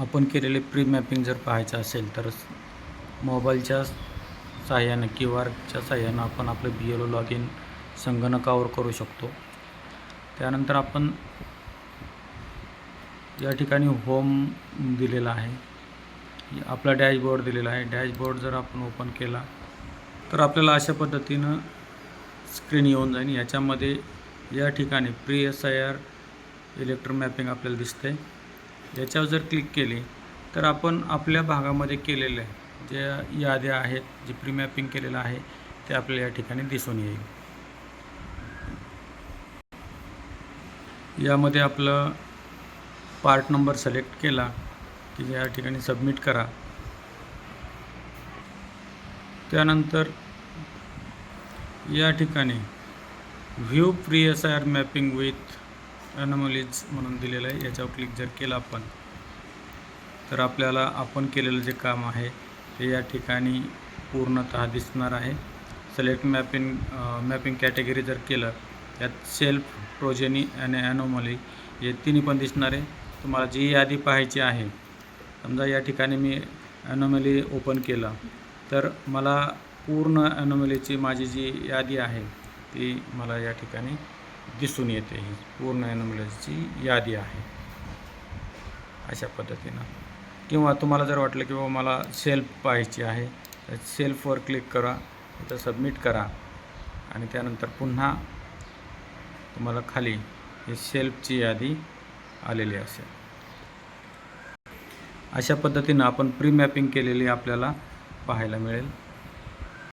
आपण केलेले pre mapping जर पाहायचं असेल तर मोबाईलच्या सहाय्यानं QR च्या सहाय्यानं आपण आपलं BLO लॉग इन संगणकावर करू शकतो. त्यानंतर आपण या ठिकाणी होम दिलेला आहे, आपला डॅशबोर्ड दिलेला आहे. डॅशबोर्ड जर आपण ओपन केला तर आपल्याला अशा पद्धतीनं स्क्रीन येऊन जाईल. याच्यामध्ये या ठिकाणी प्री SIR इलेक्ट्रो मॅपिंग आपल्याला दिसते. याच्यावर जर क्लिक केली तर आपण आपल्या भागामध्ये केलेल्या ज्या याद्या आहेत, जे प्री मॅपिंग केलेलं आहे ते आपल्याला या ठिकाणी दिसून येईल. यामध्ये आपलं पार्ट नंबर सिलेक्ट केला की या ठिकाणी सबमिट करा. त्यानंतर या ठिकाणी view pre SIR mapping with anomalies म्हणून दिलेलं आहे. याच्यावर क्लिक जर केलं आपण तर आपल्याला आपण केलेलं जे काम आहे ते या ठिकाणी पूर्णतः दिसणार आहे. सिलेक्ट मॅपिंग कॅटेगरी जर केलं त्यात सेल्फ, प्रोजेनी आणि ॲनोमली हे तिन्ही पण दिसणार आहे. तुम्हाला जी यादी पाहायची आहे, समजा या ठिकाणी मी ॲनोमली ओपन केलं तर मला पूर्ण ॲनोमलीची माझी जी यादी आहे ती मला या ठिकाणी दिसून येते. ही पूर्ण ॲनोमलीची यादी आहे अशा पद्धतीनं. किंवा तुम्हाला जर वाटलं की बाबा मला सेल्फ पाहायची आहे तर सेल्फवर क्लिक करा, इथं सबमिट करा आणि त्यानंतर पुन्हा तुम्हाला खाली हे सेल्फची यादी आलेली असेल. अशा पद्धतीनं आपण प्री मॅपिंग केलेली आपल्याला पाहायला मिळेल.